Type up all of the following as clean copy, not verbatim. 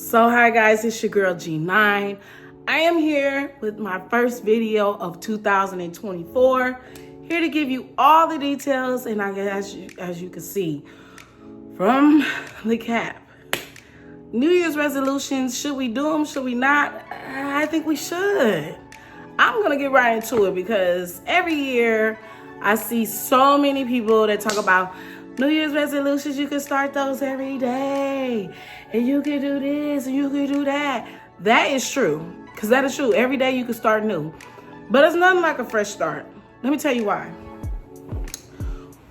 So hi guys, it's your girl G9. I am here with my first video of 2024. Here to give you all the details, and I guess as you can see from the cap. New Year's resolutions, should we do them, should we not? I think we should. I'm gonna get right into it because every year I see so many people that talk about New Year's resolutions. You can start those every day, and you can do this, and you can do that. That is true, because that is true. Every day you can start new, but it's nothing like a fresh start. Let me tell you why.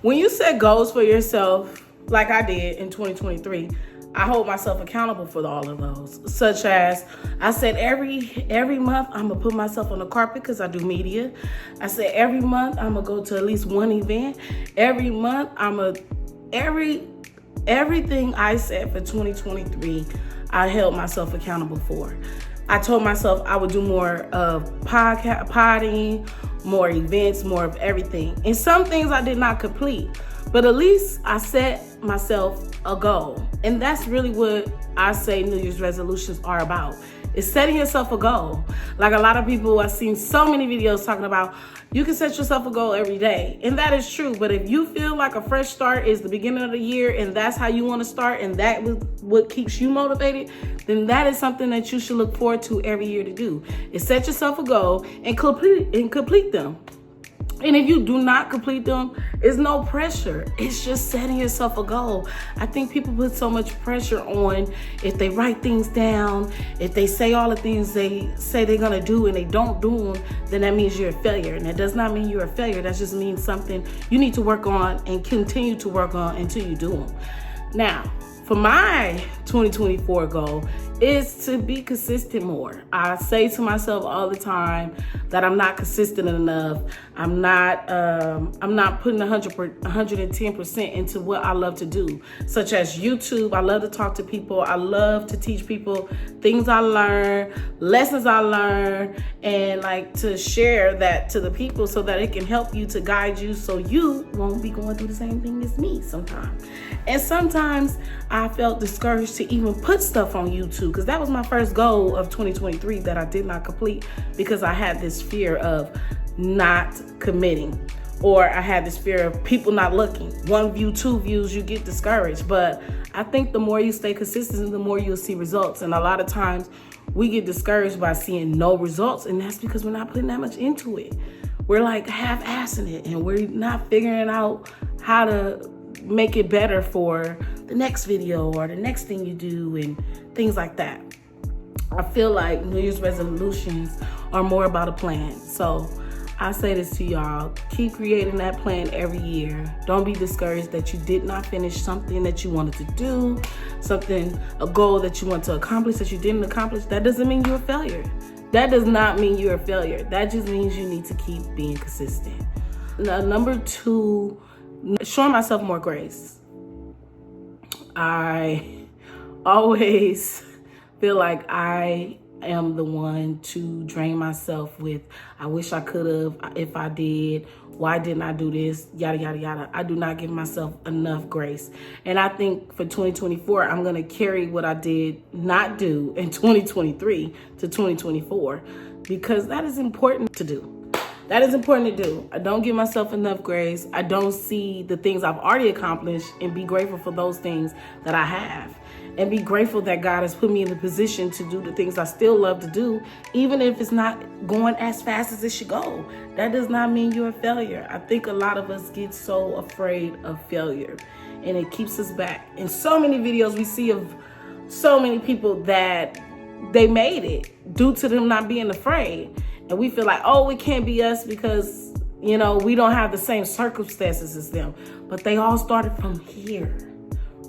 When you set goals for yourself, like I did in 2023, I hold myself accountable for all of those. Such as, I said every month I'm gonna put myself on the carpet because I do media. I said every month I'm gonna go to at least one event. Every month everything I said for 2023, I held myself accountable for. I told myself I would do more of podding, more events, more of everything. And some things I did not complete, but at least I set myself a goal. And that's really what I say New Year's resolutions are about. It's setting yourself a goal. Like a lot of people, I've seen so many videos talking about you can set yourself a goal every day. And that is true. But if you feel like a fresh start is the beginning of the year and that's how you want to start and that is what keeps you motivated, then that is something that you should look forward to every year to do. Is set yourself a goal and complete them. And if you do not complete them, it's no pressure. It's just setting yourself a goal. I think people put so much pressure on if they write things down, if they say all the things they say they're gonna do and they don't do them, then that means you're a failure. And that does not mean you're a failure. That just means something you need to work on and continue to work on until you do them. Now, for my 2024 goal is to be consistent more. I say to myself all the time that I'm not consistent enough. I'm not putting 110% into what I love to do, such as YouTube. I love to talk to people. I love to teach people things I learn, lessons I learn, and like to share that to the people so that it can help you, to guide you so you won't be going through the same thing as me sometimes. And sometimes I felt discouraged to even put stuff on YouTube, because that was my first goal of 2023 that I did not complete because I had this fear of not committing, or I had this fear of people not looking. 1 view, 2 views, you get discouraged. But I think the more you stay consistent, the more you'll see results. And a lot of times we get discouraged by seeing no results, and that's because we're not putting that much into it. We're like half-assing it, and we're not figuring out how to make it better for the next video or the next thing you do and things like that. I feel like New Year's resolutions are more about a plan. So I say this to y'all, keep creating that plan every year. Don't be discouraged that you did not finish something that you wanted to do, a goal that you want to accomplish that you didn't accomplish. That doesn't mean you're a failure. That does not mean you're a failure. That just means you need to keep being consistent. Now, number 2, showing myself more grace. I always feel like I am the one to drain myself with, I wish I could have, if I did, why didn't I do this, yada, yada, yada. I do not give myself enough grace. And I think for 2024, I'm going to carry what I did not do in 2023 to 2024, because that is important to do. That is important to do. I don't give myself enough grace. I don't see the things I've already accomplished and be grateful for those things that I have. And be grateful that God has put me in the position to do the things I still love to do, even if it's not going as fast as it should go. That does not mean you're a failure. I think a lot of us get so afraid of failure, and it keeps us back. In so many videos we see of so many people that they made it due to them not being afraid. And we feel like, oh, it can't be us because, we don't have the same circumstances as them. But they all started from here,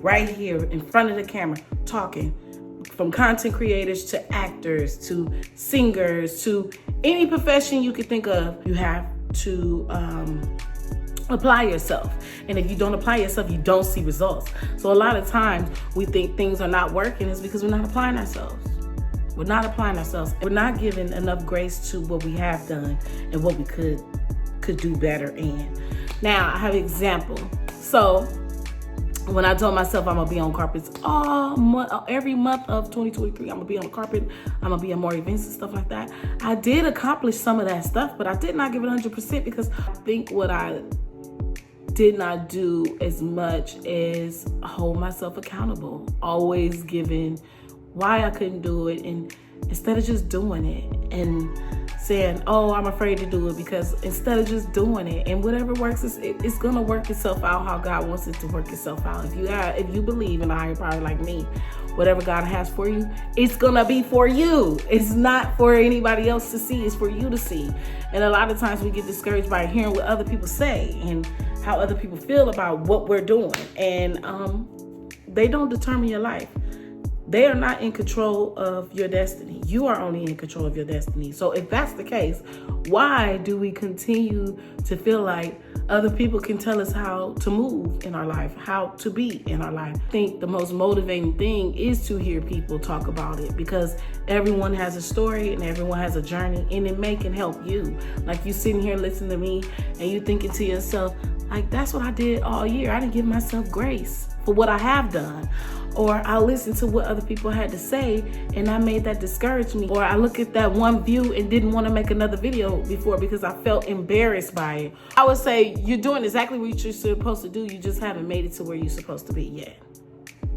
right here in front of the camera, talking. From content creators to actors to singers to any profession you could think of, you have to apply yourself. And if you don't apply yourself, you don't see results. So a lot of times we think things are not working is because we're not applying ourselves. We're not applying ourselves. We're not giving enough grace to what we have done and what we could do better in. Now, I have an example. So When I told myself I'm gonna be on carpets all month, every month of 2023, I'm gonna be on the carpet, I'm gonna be at more events and stuff like that. I did accomplish some of that stuff, but I did not give it 100% because I think what I did not do as much as hold myself accountable, always giving why I couldn't do it, and instead of just doing it and saying, oh, I'm afraid to do it, because instead of just doing it, and whatever works, it's gonna work itself out how God wants it to work itself out. If you believe in a higher power like me, whatever God has for you, it's gonna be for you. It's not for anybody else to see, it's for you to see. And a lot of times we get discouraged by hearing what other people say and how other people feel about what we're doing. And they don't determine your life. They are not in control of your destiny. You are only in control of your destiny. So if that's the case, why do we continue to feel like other people can tell us how to move in our life, how to be in our life? I think the most motivating thing is to hear people talk about it, because everyone has a story and everyone has a journey, and it can help you. Like you sitting here listening to me and you thinking to yourself, like, that's what I did all year. I didn't give myself grace for what I have done. Or I listened to what other people had to say and I made that discourage me. Or I look at that one view and didn't want to make another video before because I felt embarrassed by it. I would say you're doing exactly what you're supposed to do. You just haven't made it to where you're supposed to be yet.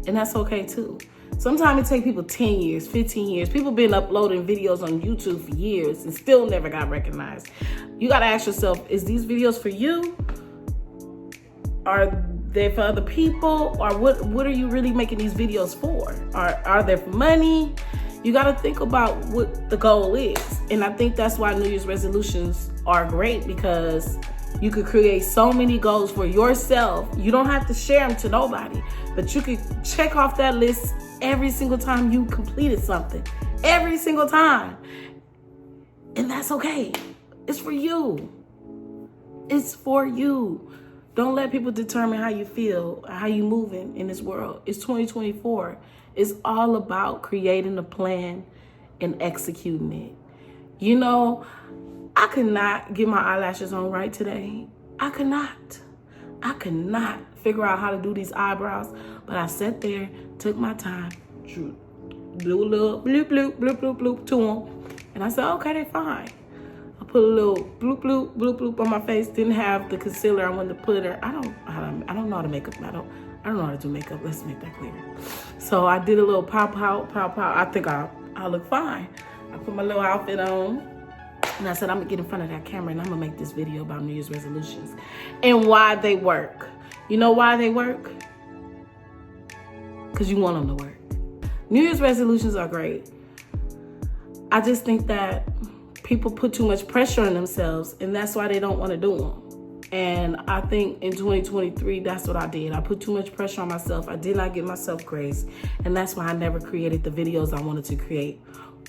And that's okay too. Sometimes it takes people 10 years, 15 years. People been uploading videos on YouTube for years and still never got recognized. You got to ask yourself, is these videos for you? Are they for other people? Or what are you really making these videos for? Are they for money? You got to think about what the goal is. And I think that's why New Year's resolutions are great, because you could create so many goals for yourself. You don't have to share them to nobody, but you could check off that list every single time you completed something, every single time. And that's okay. It's for you. It's for you. Don't let people determine how you feel, how you moving in this world. It's 2024. It's all about creating a plan and executing it. You know, I could not get my eyelashes on right today. I could not figure out how to do these eyebrows, but I sat there, took my time, do a little bloop, bloop, bloop, bloop, bloop to them, and I said, okay, they're fine. I put a little bloop, bloop, bloop, bloop on my face. Didn't have the concealer I wanted to put, or I don't know how to make up. I don't know how to do makeup. Let's make that clear. So I did a little pow, pow, pow, pow. I think I look fine. I put my little outfit on. And I said, I'm gonna get in front of that camera and I'm gonna make this video about New Year's resolutions and why they work. You know why they work? Because you want them to work. New Year's resolutions are great. I just think that people put too much pressure on themselves, and that's why they don't want to do them. And I think in 2023, that's what I did. I put too much pressure on myself. I did not give myself grace, and that's why I never created the videos I wanted to create.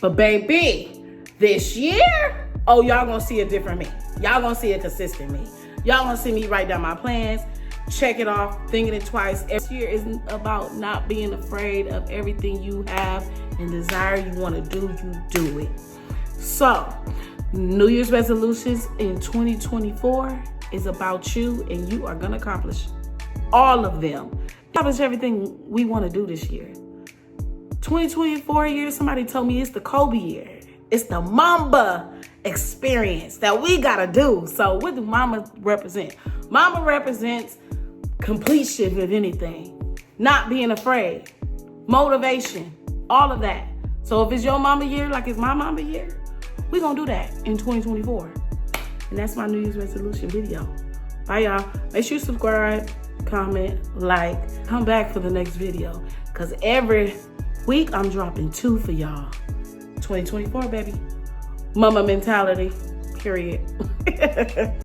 But baby, this year, oh, y'all gonna see a different me. Y'all gonna see a consistent me. Y'all gonna see me write down my plans, check it off, thinking it twice. This year isn't about not being afraid of everything you have and desire you want to do, you do it. So, New Year's resolutions in 2024 is about you, and you are gonna accomplish all of them. Accomplish everything we want to do this year. 2024 year, somebody told me it's the Kobe year. It's the Mamba experience that we gotta do. So what do Mamba represent? Mamba represents completion of anything, not being afraid, motivation, all of that. So if it's your Mamba year, like it's my Mamba year, we're gonna do that in 2024. And that's my New Year's resolution video. Bye, y'all. Make sure you subscribe, comment, like, come back for the next video. Because every week I'm dropping 2 for y'all. 2024, baby. Mama mentality, period.